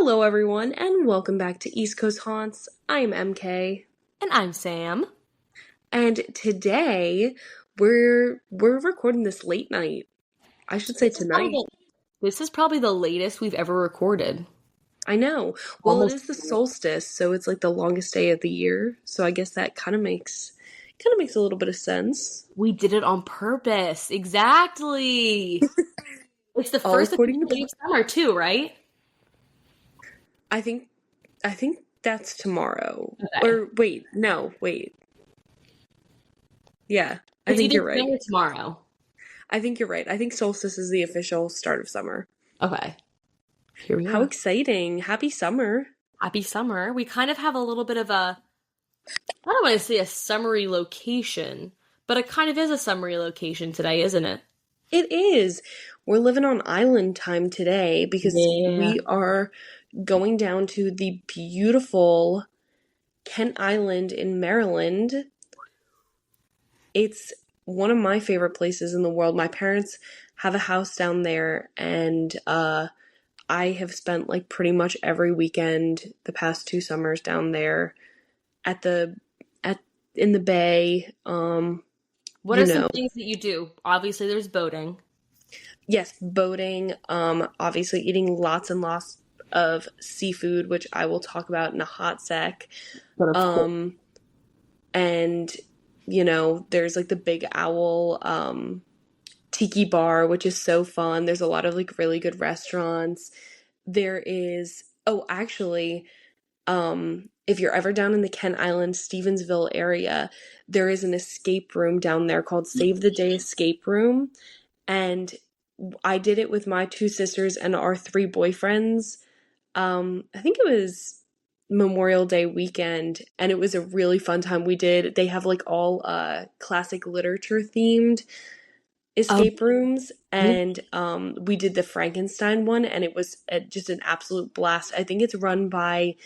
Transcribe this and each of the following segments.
Hello, everyone, and welcome back to East Coast Haunts. I'm MK, And I'm Sam. and today we're recording this late night. I should say This is probably tonight. the this is probably the latest we've ever recorded. I know. Well, it Almost. is the solstice, so it's like the longest day of the year. So I guess that kind of makes a little bit of sense. We did it on purpose. Exactly. It's the All first according to official day of summer too, right? I think I think that's tomorrow. Okay. Or wait, no, wait. Yeah, I It's think either you're today right. or tomorrow. I think you're right. I think solstice is the official start of summer. Okay. Here we How are. exciting. Happy summer. Happy summer. We kind of have a little bit of I don't want to say a summery location, but it kind of is a summery location today, isn't it? It is. We're living on island time today because Yeah. we are going down to the beautiful Kent Island in Maryland. It's one of my favorite places in the world. My parents have a house down there, and I have spent like pretty much every weekend the past 2 summers down there at the at in the bay. What You are some know, things that you do? Obviously, there's boating. yes, boating, obviously eating lots and lots of seafood, which I will talk about in a hot sec. But of course. Um, and there's like the Big Owl tiki bar, which is so fun. There's a lot of like really good restaurants. There is, oh, actually, if you're ever down in the Kent Island, Stevensville area, there is an escape room down there called Save the Day Escape Room. And I did it with my two sisters and our three boyfriends. I think it was Memorial Day weekend, and it was a really fun time. They have like all classic literature themed Oh, escape rooms, and we did the Frankenstein one, and it was just an absolute blast. I think it's run by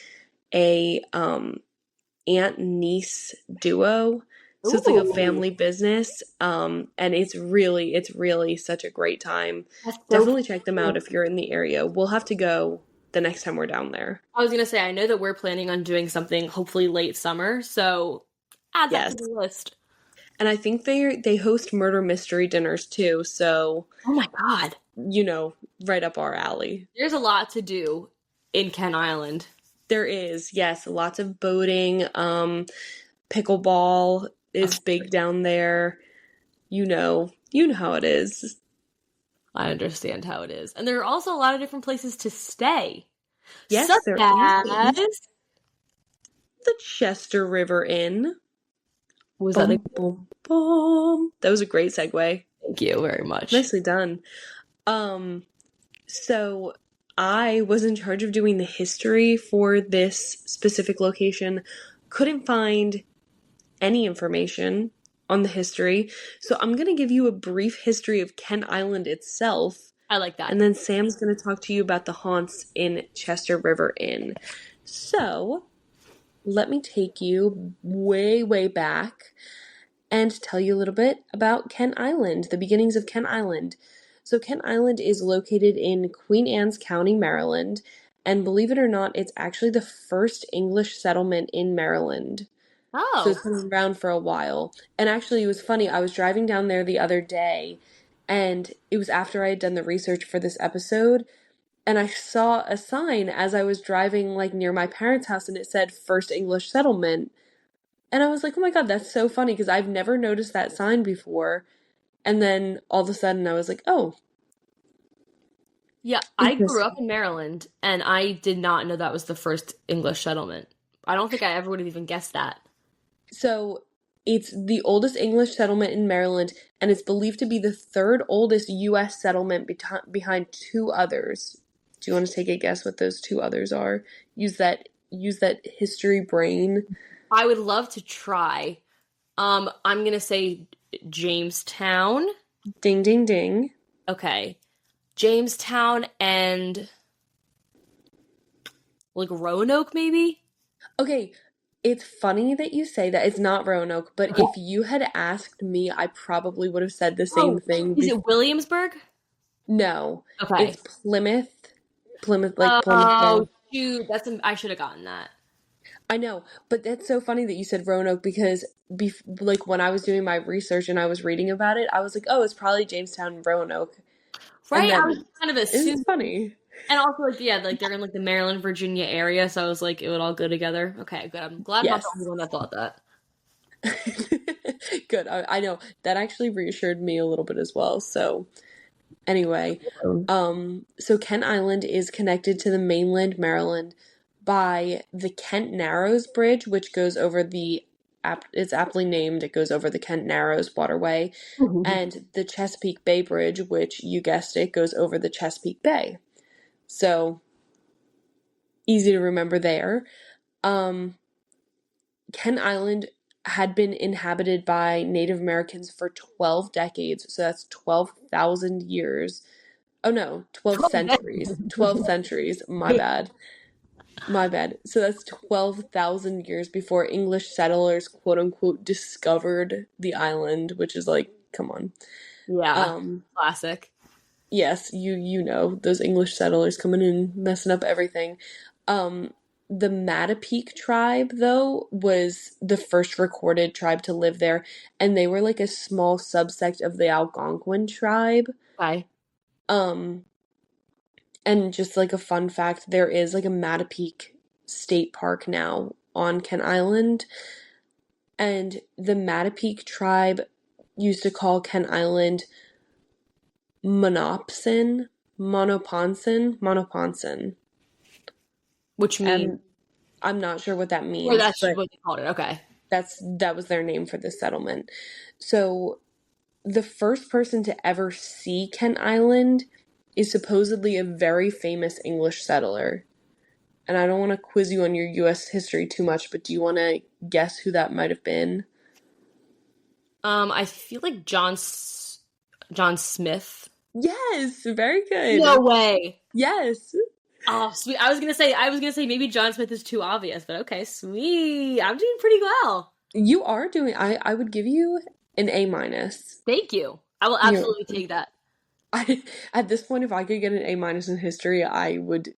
a aunt niece duo. So it's like a ooh. family business. And it's really such a great time. That's so Definitely check them out cool. if you're in the area. We'll have to go the next time we're down there. I was gonna say, I know that we're planning on doing something hopefully late summer, so add that to Yes. the list. And I think they host murder mystery dinners too, so Oh my God. right up our alley. There's a lot to do in Kent Island. There is, yes, lots of boating. Pickleball is Of big course. down there. You know how it is. I understand how it is. And there are also a lot of different places to stay, such Yes, there is. as, The Chester River Inn. was that a, Bum, bum, bum. That was a great segue. thank you very much. Nicely done. Um, so I was in charge of doing the history for this specific location. Couldn't find any information on the history. So I'm going to give you a brief history of Kent Island itself. I like that. And then Sam's going to talk to you about the haunts in Chester River Inn. So let me take you way, way back and tell you a little bit about Kent Island, the beginnings of Kent Island. So, Kent Island is located in Queen Anne's County, Maryland, and believe it or not, it's actually the first English settlement in Maryland. So, Oh, it's been around for a while. And actually, it was funny, I was driving down there the other day, and it was after I had done the research for this episode, and I saw a sign as I was driving like near my parents' house, and it said First English Settlement. And I was like, oh my God, that's so funny because I've never noticed that sign before. And then all of a sudden I was like, oh, yeah. I grew up interesting. in Maryland, and I did not know that was the first English settlement. I don't think I ever would have even guessed that. So it's the oldest English settlement in Maryland, and it's believed to be the third oldest U.S. settlement behind two others. Do you want to take a guess what those two others are? Use that history brain. I would love to try. I'm gonna say Jamestown. Ding, ding, ding. Okay. Jamestown and like Roanoke, maybe? Okay, it's funny that you say that. It's not Roanoke, but Okay. if you had asked me, I probably would have said the same Oh, thing. is it Williamsburg? No, Okay. it's Plymouth. Plymouth, like Plymouth Oh, Rock. Shoot, I should have gotten that. I know, but that's so funny that you said Roanoke because like when I was doing my research and I was reading about it, I was like, oh, it's probably Jamestown and Roanoke. And Right? I was then kind of it's assuming. funny. And also, like, yeah, like they're in like the Maryland, Virginia area, so I was like, it would all go together. Okay, good. I'm glad I'm not the Yes. only one that thought that. Good. I know that actually reassured me a little bit as well. So anyway, so Kent Island is connected to the mainland Maryland by the Kent Narrows Bridge, which goes over it's aptly named, it goes over the Kent Narrows waterway, and the Chesapeake Bay Bridge, which you guessed it, goes over the Chesapeake Bay. So easy to remember there. Um, Kent Island had been inhabited by Native Americans for 12 decades, so that's 12,000 years. Oh no, 12 centuries. 12 centuries. My bad. My bad. So that's 12,000 years before English settlers, quote unquote, discovered the island, which is like, come on. Yeah, Um, classic. yes, you know, those English settlers coming in messing up everything. Um, the Mattapique tribe, though, was the first recorded tribe to live there, and they were like a small subsect of the Algonquin tribe. Okay. Um, and just like a fun fact, there is like a Mattapique State Park now on Kent Island, and the Mattapique tribe used to call Kent Island Monopsin, Monoponsin. Which means, And I'm not sure what that or means, that's but what they called it. Okay. that was their name for this settlement. So the first person to ever see Kent Island is supposedly a very famous English settler. And I don't want to quiz you on your US history too much, but do you want to guess who that might have been? I feel like John Smith. Yes, very No good. way. Yes. Oh, sweet. I was gonna say maybe John Smith is too obvious, but okay, sweet. I'm doing pretty well. You are doing I would give you an A minus. Thank you. I will You absolutely take that. I at this point if I could get an A minus in history, I would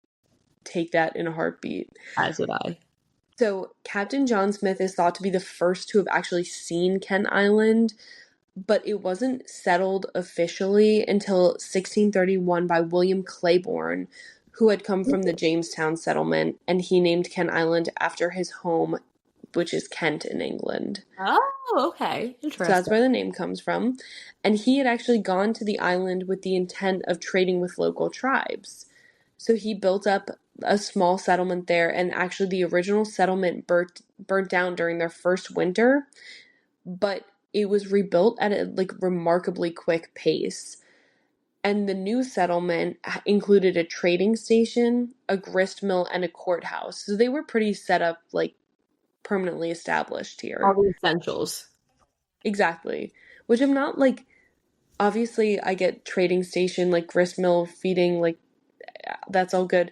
take that in a heartbeat. As would I. So, Captain John Smith is thought to be the first to have actually seen Kent Island, but it wasn't settled officially until 1631 by William Claiborne, who had come from the Jamestown settlement, and he named Kent Island after his home, which is Kent in England. Oh, okay. So that's Interesting. where the name comes from. And he had actually gone to the island with the intent of trading with local tribes. So he built up a small settlement there, and actually the original settlement burnt down during their first winter, but it was rebuilt at a like remarkably quick pace. And the new settlement included a trading station, a grist mill, and a courthouse. So they were pretty set up, like permanently established All here. the essentials. Exactly. Which I'm not like, obviously I get trading station, like grist mill, feeding, like that's all good.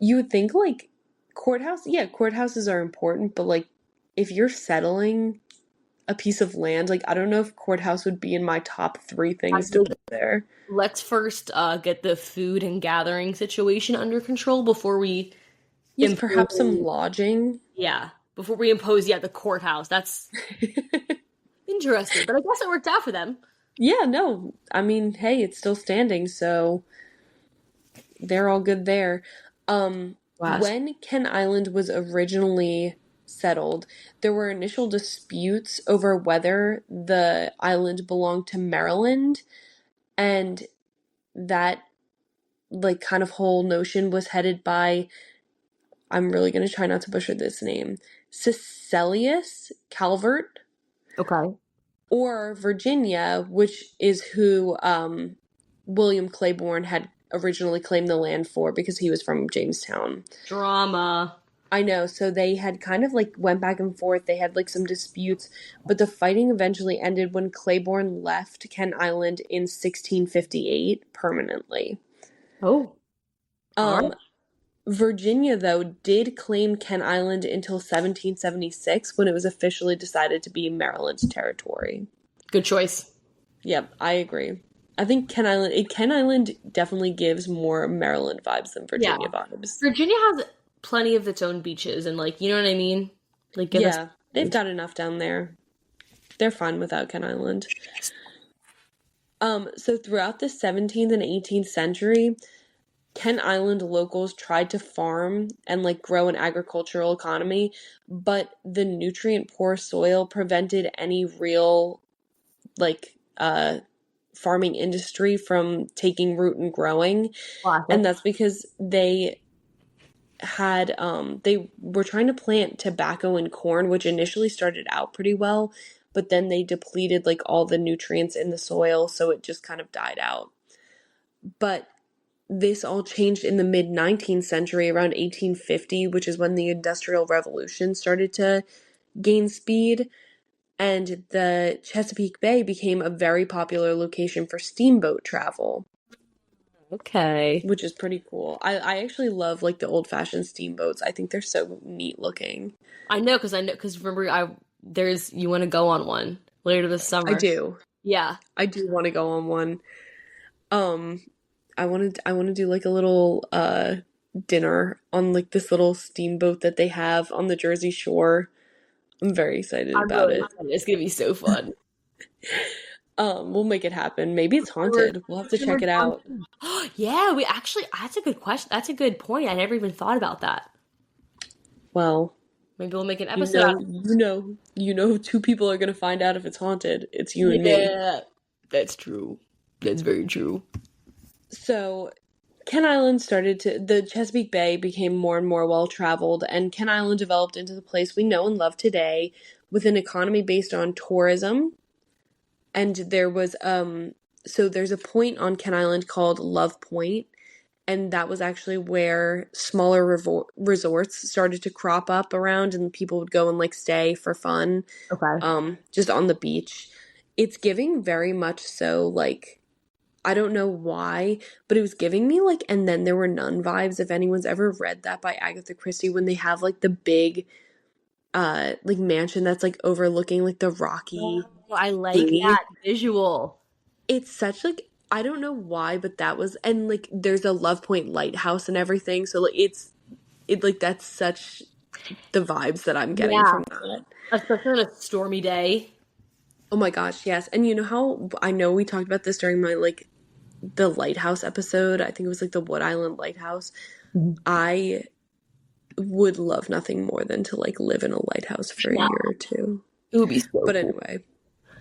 You would think like courthouse, yeah, courthouses are important, but like if you're settling a piece of land, like I don't know if courthouse would be in my top three things to Actually, put there. let's first get the food and gathering situation under control before we Yes, perhaps some impose. lodging. Yeah, before we impose. Yeah, the courthouse. That's interesting, but I guess it worked out for them. Yeah, no, I mean, hey, it's still standing, so they're all good there. Wow. When Kent Island was originally settled, there were initial disputes over whether the island belonged to Maryland, and that like kind of whole notion was headed by, I'm really going to try not to butcher this name, Cecilius Calvert, Okay. or Virginia, which is who William Claiborne had originally claimed the land for because he was from Jamestown. Drama. I know, so they had kind of like went back and forth. They had like some disputes, but the fighting eventually ended when Claiborne left Kent Island in 1658 permanently. Oh, all right. Um, Virginia, though, did claim Kent Island until 1776 when it was officially decided to be Maryland's territory. Good choice. Yep, I agree. I think Kent Island definitely gives more Maryland vibes than Yeah. Virginia vibes. Virginia has plenty of its own beaches and like, you know what I mean? Like get us. Yeah, they've got enough down there. They're fine without Ken Island. So throughout the 17th and 18th century, Kent Island locals tried to farm and like grow an agricultural economy, but the nutrient poor soil prevented any real like farming industry from taking root and growing. And Classic. that's because they were trying to plant tobacco and corn, which initially started out pretty well, but then they depleted like all the nutrients in the soil, so it just kind of died out. But this all changed in the mid 19th century, around 1850, which is when the Industrial Revolution started to gain speed. And the Chesapeake Bay became a very popular location for steamboat travel, Okay. which is pretty cool. I actually love like the old-fashioned steamboats. I think they're so neat looking. I know because remember I there's you want to go on one later this I summer. do. Yeah. I do want to go on one. Um, I want to do like a little dinner on like this little steamboat that they have on the Jersey Shore. I'm very excited I'm about really it. excited. It's gonna be so fun. We'll make it happen. Maybe it's haunted. We'll have to check it out. Yeah, we actually that's a good question. That's a good point. I never even thought about that. Well, Maybe we'll make an you episode out know, of two people are gonna find out if it's haunted. It's you and me. Yeah. That's true. That's very true. So, the Chesapeake Bay became more and more well traveled, and Ken Island developed into the place we know and love today with an economy based on tourism. And there's a point on Ken Island called Love Point, and that was actually where smaller resorts started to crop up around, and people would go and like stay for fun, Okay. just on the beach. It's giving very much so like I don't know why, but it was giving me like "And Then There Were None" vibes. If anyone's ever read that by Agatha Christie, when they have like the big like mansion that's like overlooking like the Oh, rocky I like sea. that visual. It's such like I don't know why, but that was and like there's a Love Point lighthouse and everything. So like it like that's such the vibes that I'm getting Yeah. from that. Especially on a stormy day. Oh my gosh, yes. And you know how I know we talked about this during my like the lighthouse episode. I think it was like the Wood Island Lighthouse. Mhm. I would love nothing more than to like live in a lighthouse for a Yeah. year or two. It would be so But cool.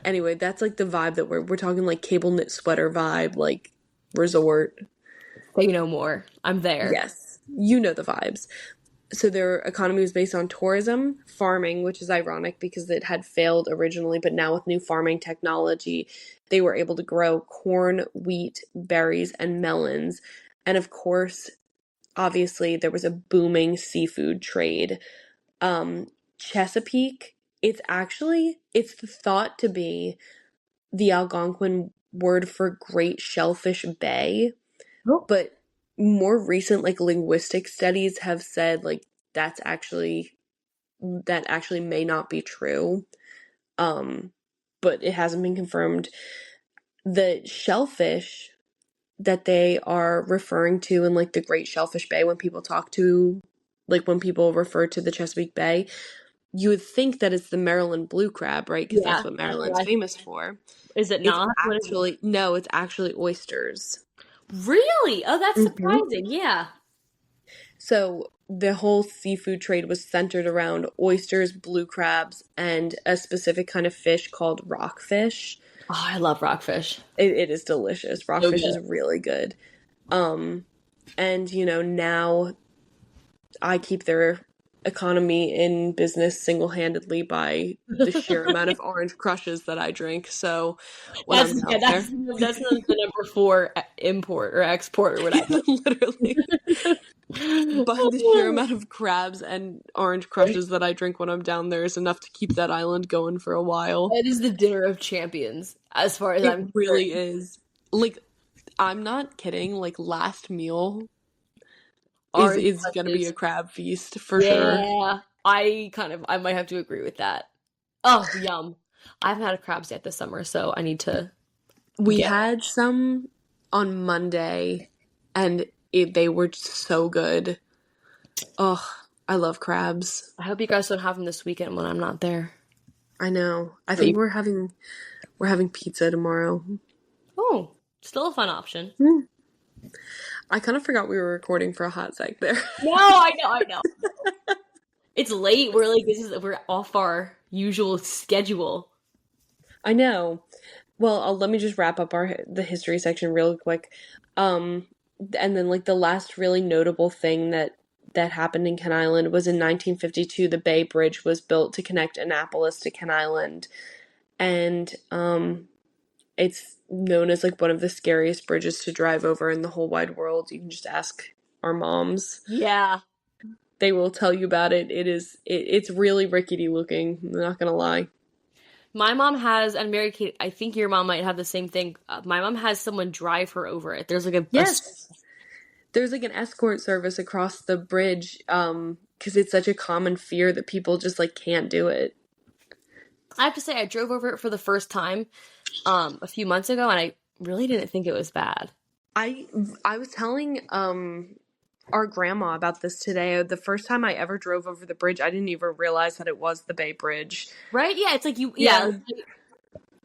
anyway, that's like the vibe that we're talking like cable knit sweater vibe, like resort. Say no more. I'm there. Yes, you know the vibes. So their economy was based on tourism, farming, which is ironic because it had failed originally, but now with new farming technology, they were able to grow corn, wheat, berries, and melons. And of course, obviously, there was a booming seafood trade. Um, Chesapeake, it's thought to be the Algonquin word for Great Shellfish Bay, Oh. but more recent like linguistic studies have said like that's actually that actually may not be true. Um, but it hasn't been confirmed. The shellfish that they are referring to in like the Great Shellfish Bay when people refer to the Chesapeake Bay, you would think that it's the Maryland blue crab, right? Because that's Yeah. what That's Maryland's what I famous for. is it not? What is it? It's actually oysters. Really? Oh, that's Hmm. surprising. Yeah. So the whole seafood trade was centered around oysters, blue crabs, and a specific kind of fish called rockfish. Oh, I love rockfish. It is delicious. So Rockfish is good. really good. Um, and now I keep their economy in business single-handedly by the sheer amount of orange crushes that I drink. So when That's I'm yeah, down there, that's the number four import or export or whatever. literally by the sheer amount of crabs and orange crushes that I drink when I'm down there is enough to keep that island going for a while. That is the dinner of champions, as far as It I'm really concerned. is. Like, I'm not kidding. Like, last meal Orange is gonna be a crushes. crab feast for sure. Yeah. I might have to agree with that. Oh, yum. I haven't had a crabs yet this summer, so I need to We get had some on Monday, and they were so good. Oh, I love crabs. I hope you guys don't have them this weekend when I'm not there. I know. I But think you- we're having pizza tomorrow. oh, still a fun option. Hmm. I kind of forgot we were recording for a hot sec there. No, I know. It's late. We're off our usual schedule. I know. Well, let me just wrap up the history section real quick. Um, and then like the last really notable thing that happened in Ken Island was in 1952. The Bay Bridge was built to connect Annapolis to Ken Island, and it's known as like one of the scariest bridges to drive over in the whole wide world. You can just ask our moms. Yeah. They will tell you about it. It's really rickety looking. I'm not gonna lie. My mom has, and Mary Kate, I think your mom might have the same thing. My mom has someone drive her over it. There's like Yes. There's like an escort service across the bridge, because it's such a common fear that people just like can't do it. I have to say, I drove over it for the first time a few months ago, and I really didn't think it was bad. I I was telling our grandma about this today. The first time I ever drove over the bridge, I didn't even realize that it was the Bay Bridge. Right? Yeah, it's like Yeah.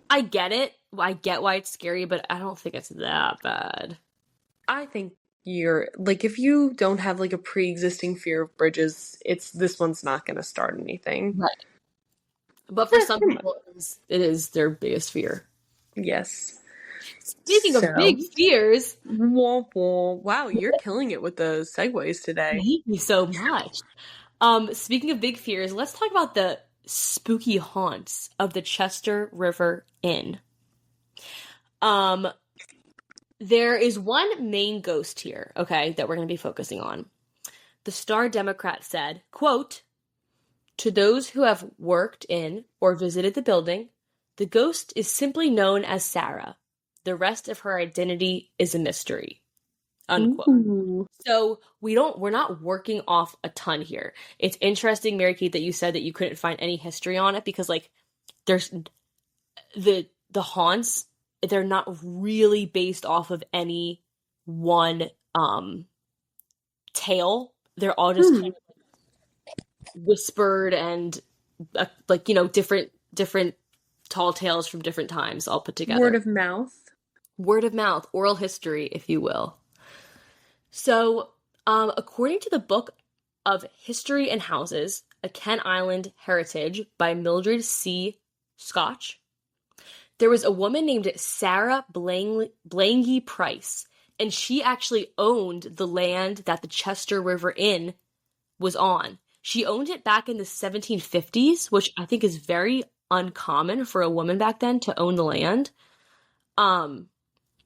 I get it. I get why it's scary, but I don't think it's that bad. I think you're like if you don't have like a pre-existing fear of bridges, it's this one's not going to start anything. Right. But for some Come on. people, it is their biggest fear. Yes. Speaking of big So, fears, womp womp. Wow, you're killing it with the segues today. thank you so much. Speaking of big fears, let's talk about the spooky haunts of the Chester River Inn. There is one main ghost here, okay, that we're going to be focusing on. The Star Democrat said, quote, "To those who have worked in or visited the building, the ghost is simply known as Sarah. The rest of her identity is a mystery." Unquote. Ooh. So we're not working off a ton here. It's interesting, Mary Kate, that you said that you couldn't find any history on it because like there's the haunts, they're not really based off of any one tale. They're all just kind of whispered and like different tall tales from different times all put together. Word of mouth. Word of mouth, oral history, if you will. So, according to the Book of History and Houses, A Ken Island Heritage by Mildred C. Scotch, there was a woman named Sarah Blangy Price, and she actually owned the land that the Chester River Inn was on. She owned it back in the 1750s, which I think is very uncommon for a woman back then to own the land.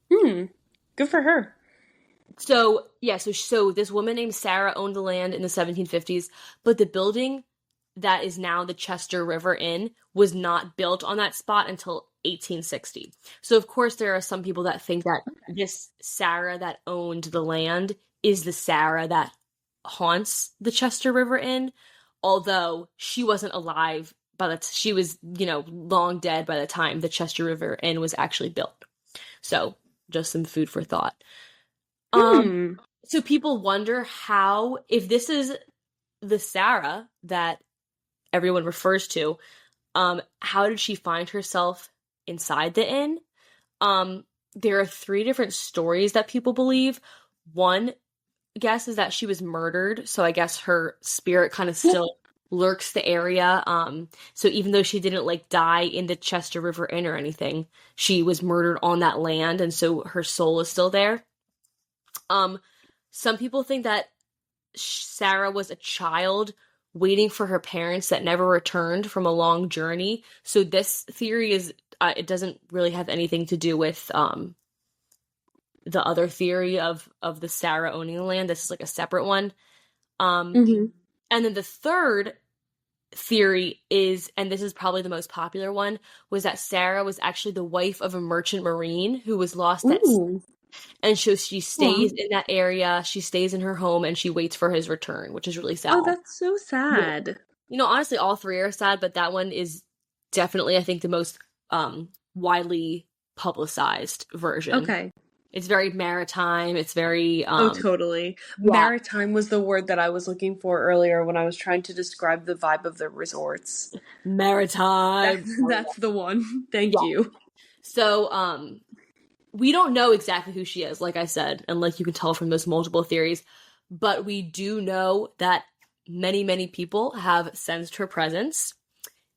Good for her. So this woman named Sarah owned the land in the 1750s, but the building that is now the Chester River Inn was not built on that spot until 1860. So of course there are some people that think that this Sarah that owned the land is the Sarah that haunts the Chester River Inn, although she wasn't alive she was, long dead by the time the Chester River Inn was actually built. So just some food for thought. So people wonder how, if this is the Sarah that everyone refers to, how did she find herself inside the inn? There are 3 different stories that people believe. One guess is that she was murdered, so I guess her spirit kind of still lurks the area. So even though she didn't like die in the Chester River Inn or anything, she was murdered on that land, and so her soul is still there. Some people think that Sarah was a child waiting for her parents that never returned from a long journey. So this theory is, it doesn't really have anything to do with the other theory of the Sarah owning the land. This is like a separate one. And then the third theory is, and this is probably the most popular one, was that Sarah was actually the wife of a merchant marine who was lost at sea. And so she stays in that area, she stays in her home, and she waits for his return, which is really sad. Oh, that's so sad. Honestly, all 3 are sad, but that one is definitely, I think, the most widely publicized version. Okay. It's very maritime. It's very Oh, totally. yeah, Maritime was the word that I was looking for earlier when I was trying to describe the vibe of the resorts. maritime. That's the one. Thank Yeah. you. So we don't know exactly who she is, like I said, and like you can tell from those multiple theories, but we do know that many people have sensed her presence.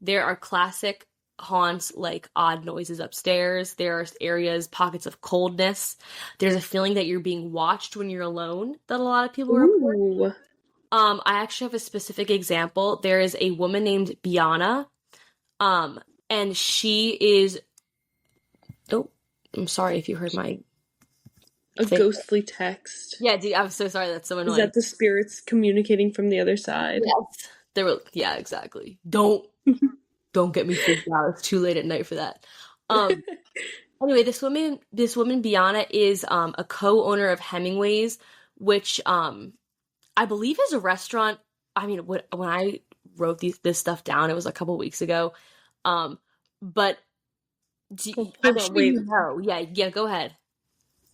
There are classic haunts like odd noises upstairs. There are areas, pockets of coldness. There's a feeling that you're being watched when you're alone that a lot of people report. Ooh. I actually have a specific example. There is a woman named Biana, um, and she is. Oh, I'm sorry if you heard my A thing. ghostly text. Yeah, dude, I'm so sorry. That's so Is annoying. that the spirits communicating from the other side? Yes, they were. Yeah, exactly. Don't get me freaked out. It's too late at night for that. Um. Anyway, this woman Biana is a co-owner of Hemingway's, which I believe is a restaurant. I mean, when I wrote this stuff down, it was a couple weeks ago. Um, but Well, I'm hold on, sure wait. you know. Yeah, yeah. Go ahead.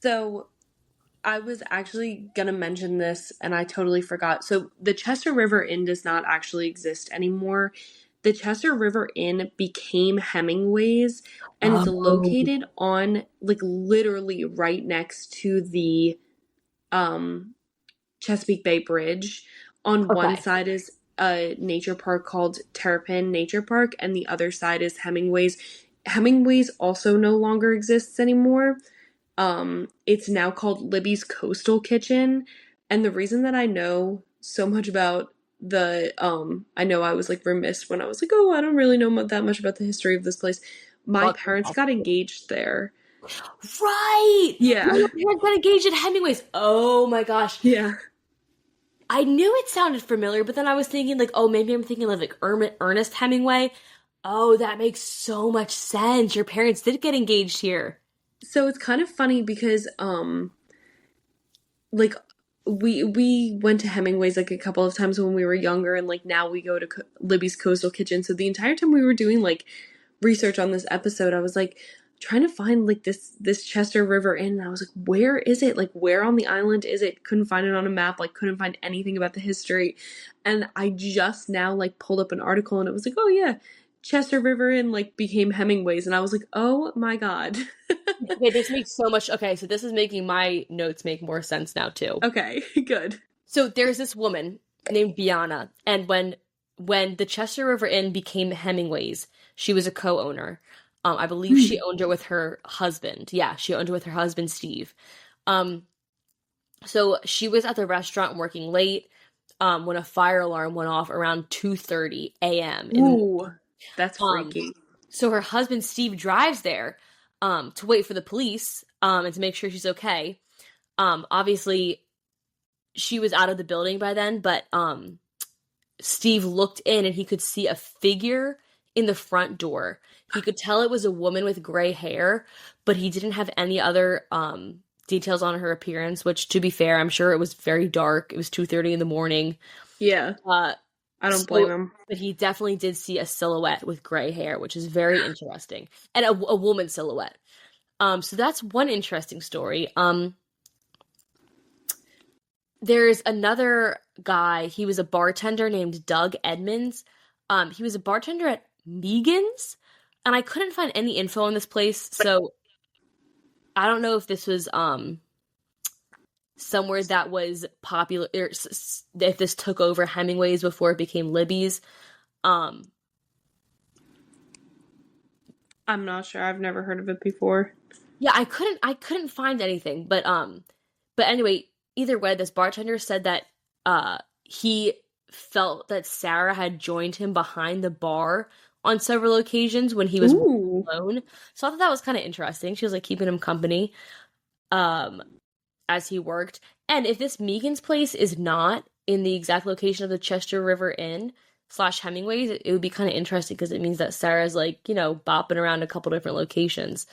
So I was actually gonna mention this and I totally forgot. So the Chester River Inn does not actually exist anymore. The Chester River Inn became Hemingway's and it's Oh, located on like literally right next to the um Chesapeake Bay Bridge. On one okay. side is a nature park called Terrapin Nature Park, and the other side is Hemingway's. Hemingway's also no longer exists anymore. It's now called Libby's Coastal Kitchen, and the reason that I know so much about I know I was like remiss when I was like, oh, I don't really know that much about the history of this place. My Fuck. parents got engaged there. Right. Yeah, Yeah, your parents got engaged at Hemingway's. Oh my gosh. yeah. I knew it sounded familiar, but then I was thinking like, oh, maybe I'm thinking of like Ernest Hemingway. Oh, that makes so much sense. Your parents did get engaged here. So it's kind of funny because like we went to Hemingway's like a couple of times when we were younger, and like now we go to Libby's Coastal Kitchen. So the entire time we were doing like research on this episode, I was like trying to find like this Chester River Inn, and I was like, where is it? Like where on the island is it? Couldn't find it on a map. Like couldn't find anything about the history, and I just now like pulled up an article, and it was like, oh yeah, Chester River Inn like became Hemingway's, and I was like, oh my god. Okay, this makes so much. Okay, so this is making my notes make more sense now too. Okay, good. So there's this woman named Biana, and when the Chester River Inn became Hemingway's, she was a co-owner. I believe she owned it with her husband. Yeah, she owned it with her husband Steve. Um, so she was at the restaurant working late when a fire alarm went off around 2:30 a.m. in the morning. Ooh, that's Um, freaky. so her husband Steve drives there to wait for the police and to make sure she's okay. Obviously she was out of the building by then, but Steve looked in and he could see a figure in the front door. He could tell it was a woman with gray hair, but he didn't have any other details on her appearance, which to be fair, I'm sure it was very dark. It was 2:30 in the morning. Yeah, Uh I don't blame so him. but he definitely did see a silhouette with gray hair, which is very interesting. And a woman silhouette. So that's one interesting story. There's another guy. He was a bartender named Doug Edmonds. He was a bartender at Megan's, and I couldn't find any info on this place, so I don't know if this was somewhere that was popular, or if this took over Hemingway's before it became Libby's. Um, I'm not sure. I've never heard of it before. yeah, I couldn't find anything, but anyway, either way, this bartender said that he felt that Sarah had joined him behind the bar on several occasions when he was Ooh. alone. So I thought that was kind of interesting. She was like keeping him company um as he worked. And if this Megan's place is not in the exact location of the Chester River Inn slash Hemingway's, it would be kind of interesting because it means that Sarah's like, bopping around a couple different locations.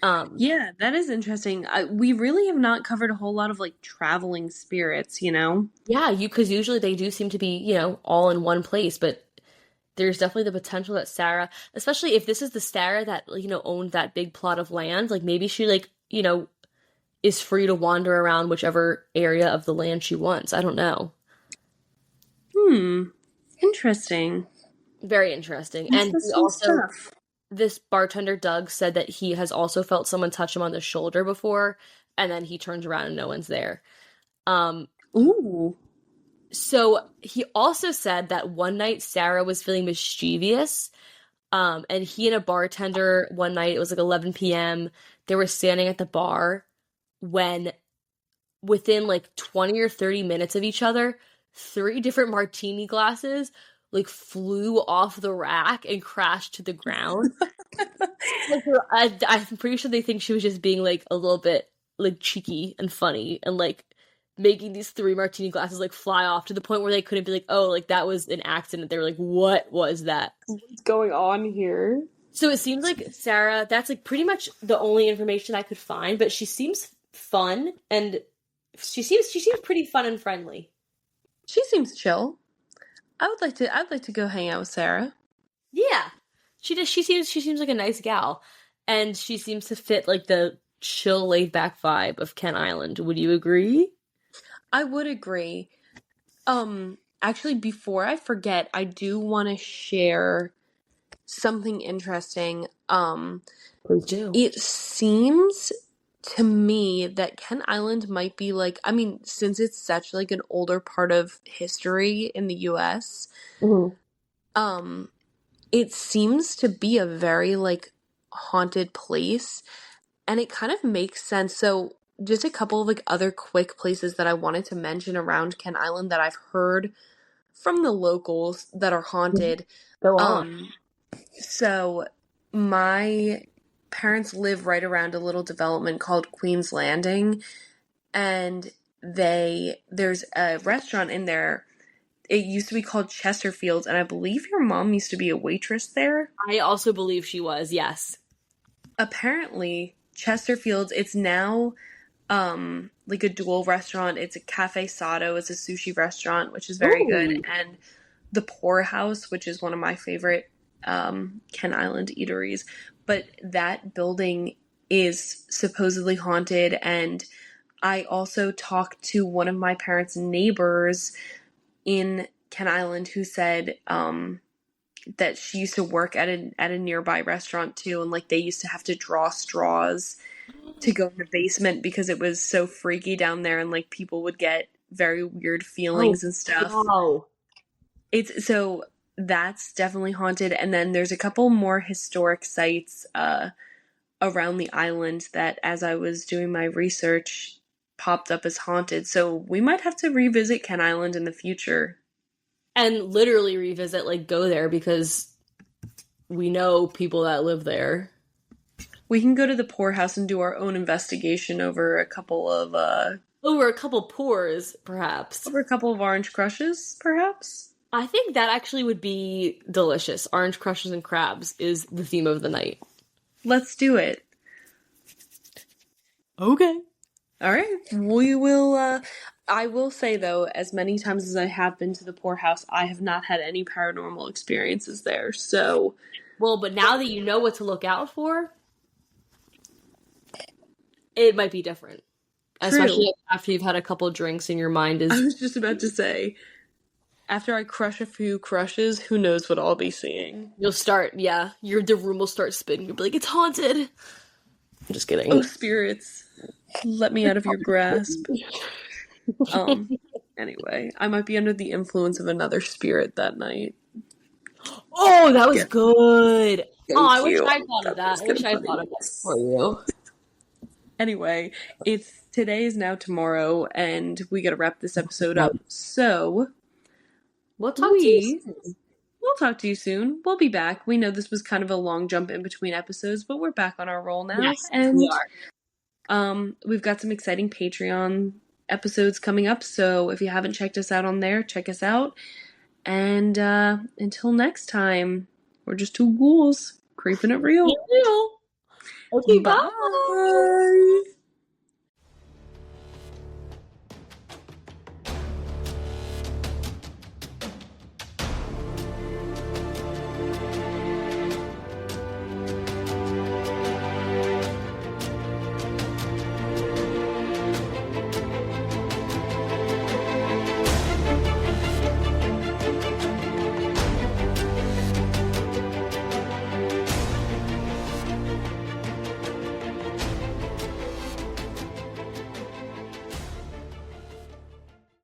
Um Yeah, that is interesting. We really have not covered a whole lot of like traveling spirits, you know? yeah, you because usually they do seem to be, all in one place, but there's definitely the potential that Sarah, especially if this is the Sarah that, owned that big plot of land, like maybe she like, is free to wander around whichever area of the land she wants. I don't know. Hmm. Interesting. Very interesting. And he Interesting also, stuff. this bartender Doug said that he has also felt someone touch him on the shoulder before, and then he turns around and no one's there. Um, Ooh. so he also said that one night Sarah was feeling mischievous. And he and a bartender one night, it was like 11 p.m., they were standing at the bar when within like 20 or 30 minutes of each other, three different martini glasses like flew off the rack and crashed to the ground. Like, I'm pretty sure they think she was just being like a little bit like cheeky and funny and like making these three martini glasses like fly off to the point where they couldn't be like, oh, like that was an accident. They were like, what was that? What's going on here? So it seems like Sarah, that's like pretty much the only information I could find, but she seems fun and she seems pretty fun and friendly. She seems chill. I'd like to go hang out with Sarah. Yeah. She seems like a nice gal. And she seems to fit like the chill laid back vibe of Kent Island. Would you agree? I would agree. Actually, before I forget, I do want to share something interesting. Please do. It seems to me that Kent Island might be like, I mean, since it's such like an older part of history in the US, Mhm. um, it seems to be a very like haunted place, and it kind of makes sense. So, just a couple of like other quick places that I wanted to mention around Kent Island that I've heard from the locals that are haunted. Go on. Um, so my parents live right around a little development called Queen's Landing, and there's a restaurant in there. It used to be called Chesterfields, and I believe your mom used to be a waitress there. I also believe she was, yes. Apparently, Chesterfields, it's now like a dual restaurant. It's a Cafe Sado, it's a sushi restaurant, which is very good, Ooh. and the Poorhouse, which is one of my favorite Kent Island eateries. But that building is supposedly haunted, and I also talked to one of my parents' neighbors in Kent Island who said that she used to work at a nearby restaurant too, and like they used to have to draw straws to go in the basement because it was so freaky down there, and like people would get very weird Oh, feelings and stuff. wow. It's so that's definitely haunted, and then there's a couple more historic sites around the island that, as I was doing my research, popped up as haunted. So we might have to revisit Kent Island in the future. And literally revisit, like, go there because we know people that live there. We can go to the poorhouse and do our own investigation Over a couple pours, perhaps. over a couple of orange crushes, perhaps. I think that actually would be delicious. Orange crushes and crabs is the theme of the night. Let's do it. Okay. All right, we will. I will say though, as many times as I have been to the poorhouse, I have not had any paranormal experiences there. So Well, but now that you know what to look out for, it might be different. true. Especially after you've had a couple drinks and your mind I is. was just about to say, after I crush a few crushes, who knows what I'll be seeing? You'll start, yeah, the room will start spinning. You'll be like, it's haunted. I'm just Oh, kidding. spirits, let me out of your grasp. Um. Anyway, I might be under the influence of another spirit that night. Oh, that was Yeah. good. Oh, I Thank wish you. I thought of That that. was I kind wish of I funny. thought of that for you. Anyway, it's today is now tomorrow, and we gotta wrap this episode up. So We'll talk to you we soon. we'll talk to you soon. We'll be back. We know this was kind of a long jump in between episodes, but we're back on our roll now, Yes, we and are. we've got some exciting Patreon episodes coming up. So if you haven't checked us out on there, check us out. And until next time, we're just two ghouls creeping it real. You. Okay, bye. Bye.